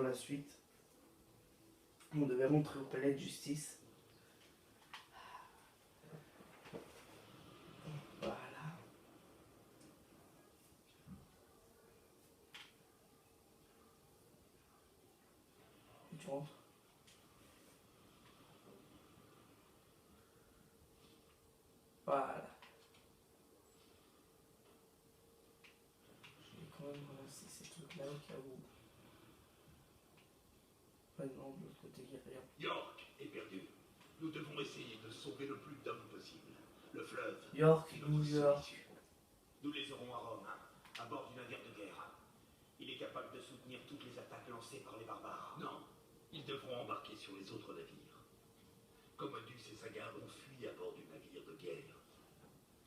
la suite. On devait rentrer au palais de justice. Voilà. Et tu rentres. Voilà. Je vais quand même relancer ces trucs-là au cas où. Ah non, de l'autre côté, il n'y a rien. York est perdu. Nous devons essayer de sauver le plus d'hommes possible. Le fleuve. York, New York. Nous les aurons à Rome, à bord du navire de guerre. Il est capable de soutenir toutes les attaques lancées par les barbares. Non, ils devront embarquer sur les autres navires. Commodus et sa garde ont fui à bord du navire de guerre.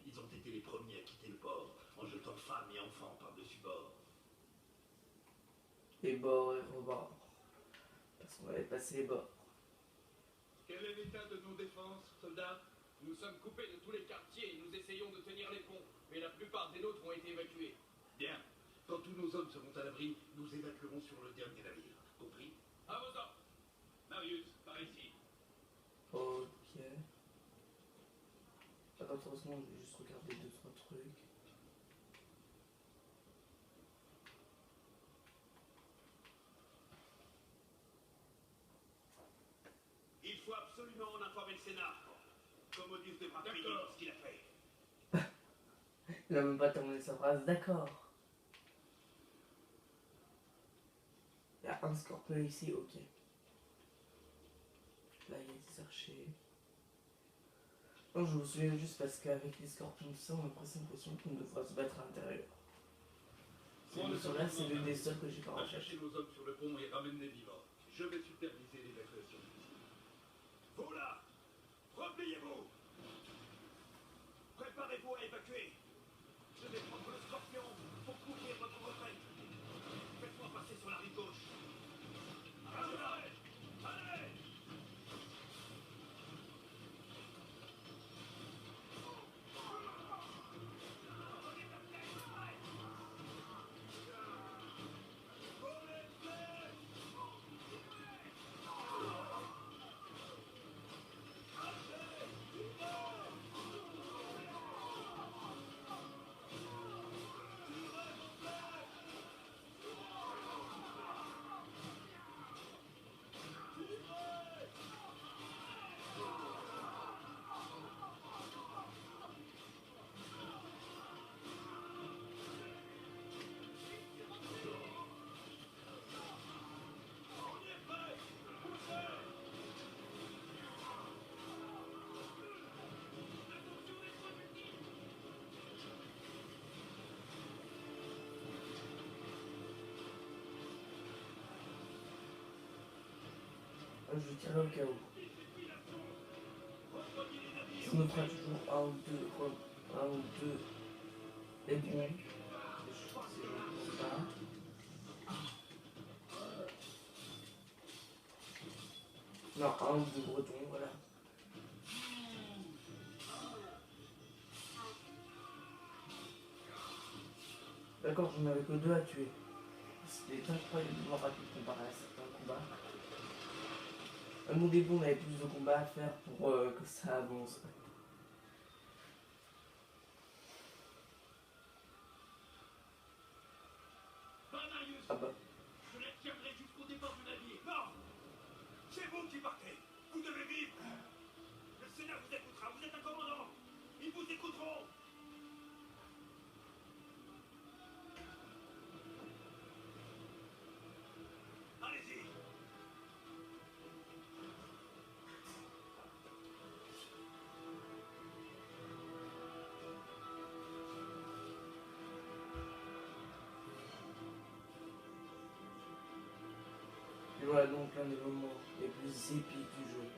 Ils ont été les premiers à quitter le port en jetant femmes et enfants par-dessus bord. Et bord et rebord. Parce qu'on avait passé les bords. Quel est l'état de nos défenses, soldats? Nous sommes coupés de tous les quartiers et nous essayons de tenir les ponts, mais la plupart des nôtres ont été évacués. Bien. Quand tous nos hommes seront à l'abri, nous évacuerons sur le dernier navire. Compris? À vos ordres. Marius, par ici. Ok. Attends, heureusement, je vais juste regarder 2-3 trucs. Il faut absolument en informer le Sénat. Commodus devra payer pour ce qu'il a fait. Il n'a même pas terminé sa phrase, d'accord. Il y a un scorpion ici, ok. Là, il y a des archers. Non, je me souviens juste parce qu'avec les scorpions, tout ça, on a presque l'impression qu'on devra se battre à l'intérieur. Celui-là, c'est l'une des seuls que j'ai pas Va recherché. chercher nos hommes sur le pont et ramène-les vivants. Je vais superviser l'évacuation. Vous là, repliez-vous. Préparez-vous à évacuer. Je vais prendre le scorpion pour couvrir votre retraite. Faites-moi passer sur la rive gauche. Allez, allez. Je tirerai au cas où. Ça nous fera toujours un ou deux les bons. Non, un ou deux bretons, voilà. D'accord, j'en avais que deux à tuer. C'était incroyablement rapide comparé à certains combats. À mon début, on avait plus de combats à faire pour que ça avance. Ah bah. Je les tiendrai jusqu'au départ du navire. Non. C'est vous qui partez. Vous devez vivre. Le Sénat vous écoutera. Vous êtes un commandant. Ils vous écouteront. Allez-y. Et voilà donc l'un des moments les plus épiques du jeu.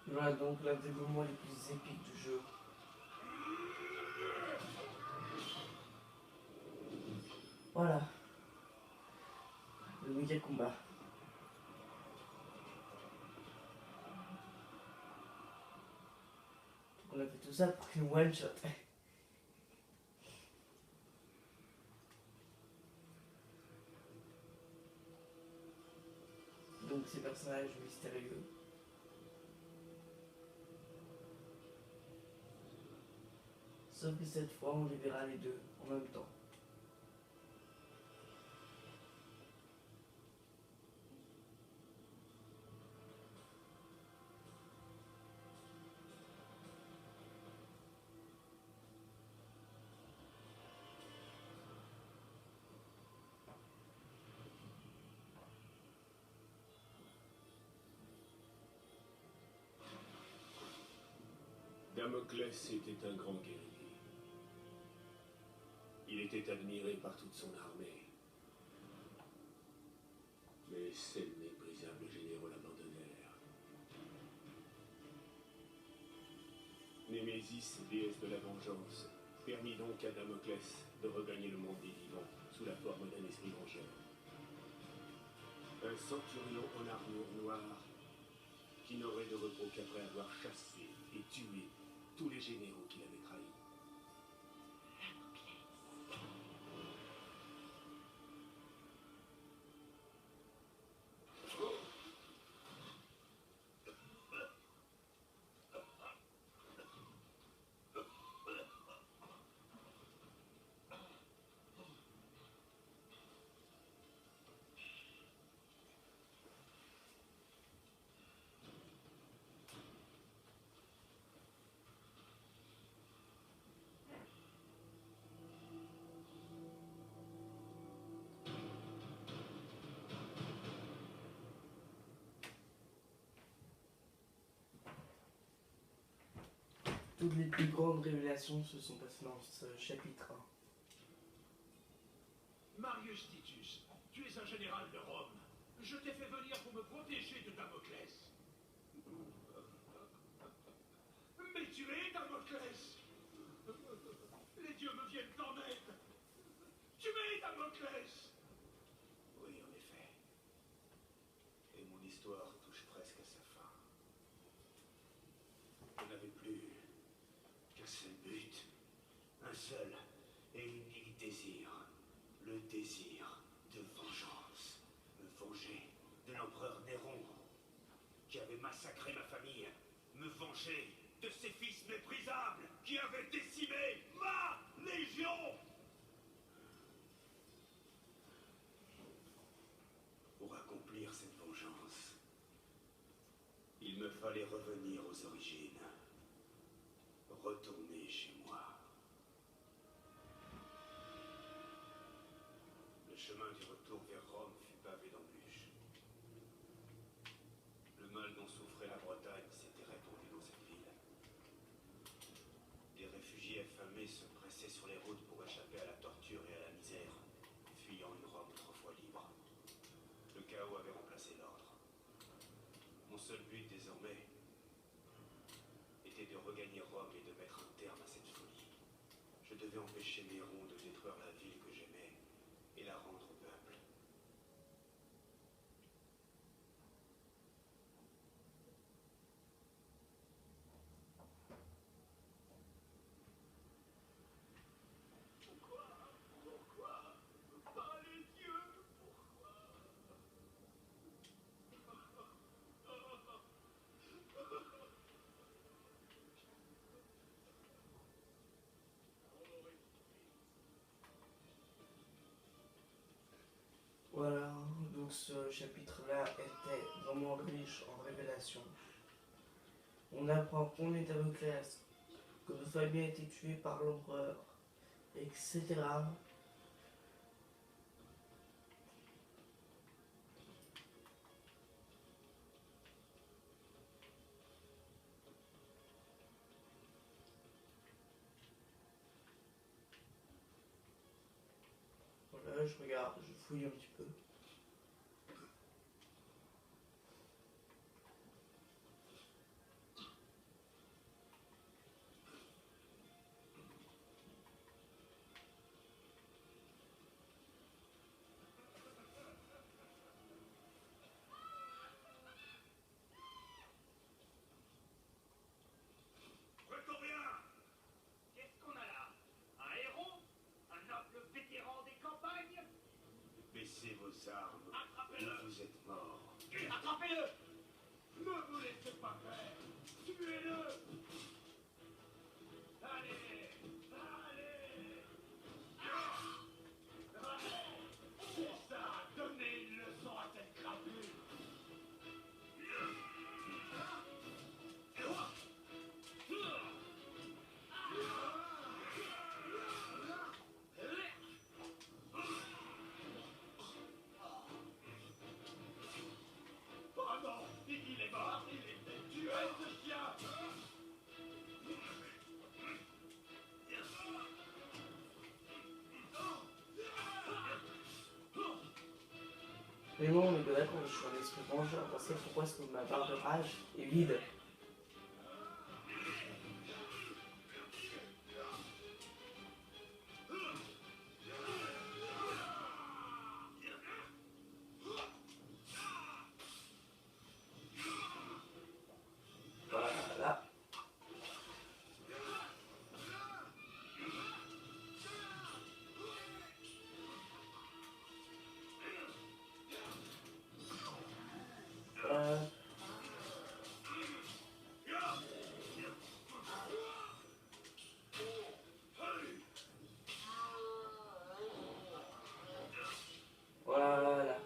Voilà donc l'un des moments les plus épiques du jeu. Voilà, le méga combat. On a fait tout ça pour une one shot. Donc ces personnages mystérieux. Sauf que cette fois on les verra les deux en même temps. Damoclès était un grand guerrier. Il était admiré par toute son armée. Mais ses méprisables généraux l'abandonnèrent. Némésis, déesse de la vengeance, permit donc à Damoclès de regagner le monde des vivants sous la forme d'un esprit vengeur. Un centurion en armure noire qui n'aurait de repos qu'après avoir chassé et tué tous les généraux qui l'avaient trahi. Toutes les plus grandes révélations se sont passées dans ce chapitre 1. Marius Titus, tu es un général de Rome. Je t'ai fait venir pour me protéger de Damoclès. Mais tu es Damoclès. Les dieux me viennent en aide. Tu es Damoclès. Oui, en effet. Et mon histoire touche presque à sa fin. Je n'avais plus qu'un seul but. Un seul et unique désir. Le désir de vengeance. Me venger de l'empereur Néron, qui avait massacré ma famille. Me venger de ses fils méprisables, qui avaient décimé ma légion. Pour accomplir cette vengeance, il me fallait revenir aux origines. Retourner chez moi. Le chemin du retour vers Rome fut pavé d'embûches. Le mal dont souffrait la Bretagne s'était répandu dans cette ville. Des réfugiés affamés se pressaient sur les routes pour échapper à la torture et à la misère, fuyant une Rome autrefois libre. Le chaos avait remplacé l'ordre. Mon seul but désormais était de regagner Rome et de mettre un terme à cette folie. Je devais empêcher Néron de détruire la ville que j'aimais et la rendre au peuple. Pourquoi pas les dieux? Voilà, donc ce chapitre-là était vraiment riche en révélations. On apprend qu'on est Damoclès, que notre famille a été tuée par l'empereur, etc. Voilà, je regarde, je fouille un petit peu. vos armes, Attrapez-le. ou vous êtes mort. Attrapez-le. Ne vous laissez pas faire. Tuez-le. Allez. C'est ça. Donnez une leçon à cette crapule. Oh non, il est mort, il est tué ce chien. Mais bon, on est bien d'accord, je suis un esprit vengeur. Pour ça, pourquoi est-ce que ma barre de rage est vide? Voilà. Voilà.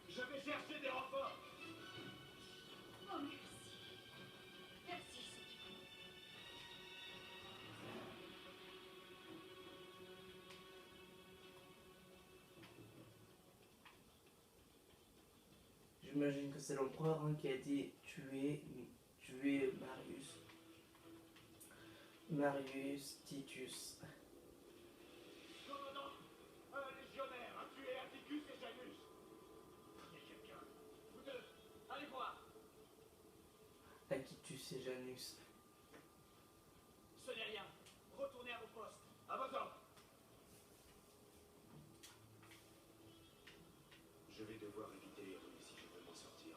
Je vais chercher des renforts. Oh, merci. Merci, Seigneur. J'imagine que c'est l'empereur qui a dit tuer Marius Titus. Commandant, un légionnaire a tué Atticus et Janus. Il y a quelqu'un. Vous deux, allez voir. Titus et Janus. Ce n'est rien. Retournez à vos postes. À vos ordres. Je vais devoir éviter les rues si je veux m'en sortir.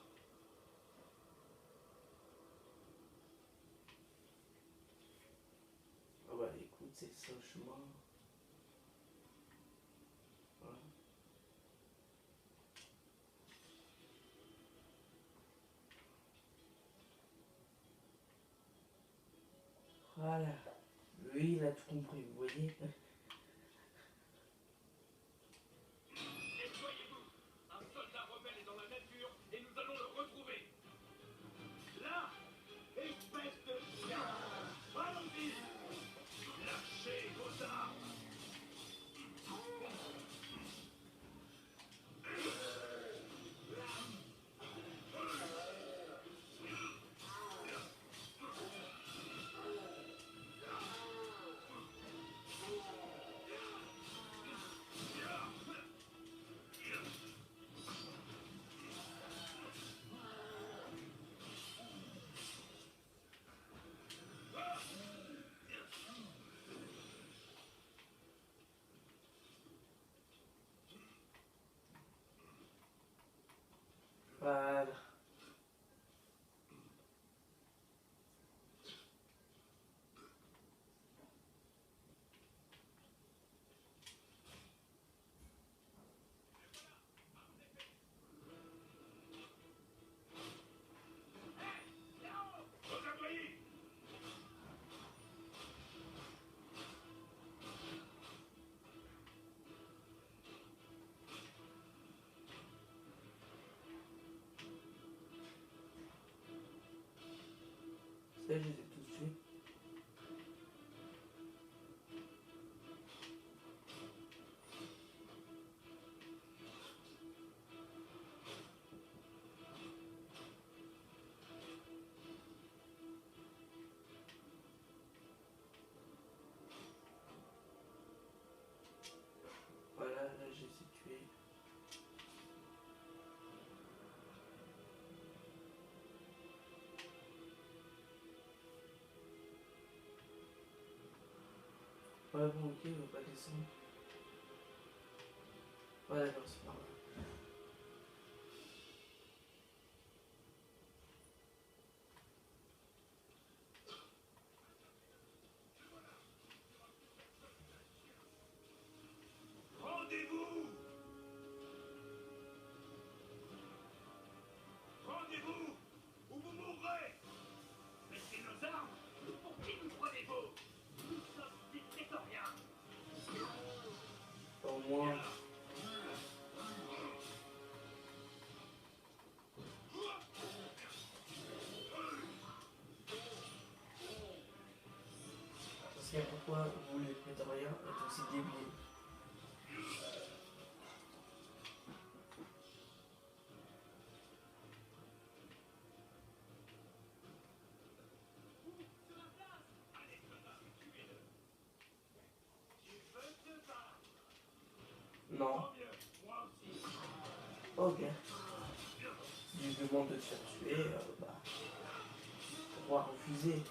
Ah bah écoute, c'est ça le chemin. Voilà. Voilà. Lui, il a tout compris, vous voyez. Déployez-vous. Un soldat rebelle est dans la nature et nous allons le retrouver. Là, espèce de chien. Allons-y. Lâchez vos armes. Voilà. Vos employés. Ça, je les ai tous tués. Voilà, là, je les ai tués. Ouais, bon, ok, on va pas descendre. Ouais, d'accord, c'est pas grave. moins. Parce que pourquoi vous, les prétoriens, êtes aussi débiles? Non. Ok. Si je demande de te faire tuer, bah, on va refuser.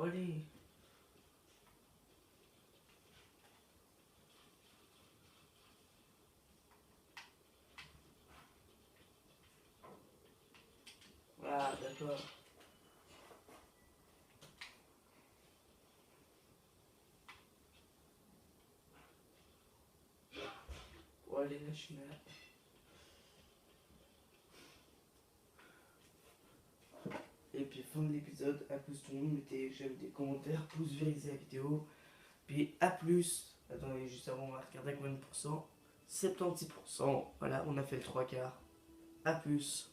Allez. Ah, d'accord. Bon, allez, la chimère. Et puis fin de l'épisode, à plus tout le monde, mettez j'aime, des commentaires, pouce vert, la vidéo. Puis à plus, attendez, juste avant on va regarder à combien de pourcents, 76%, voilà, on a fait le 3 quarts. À plus.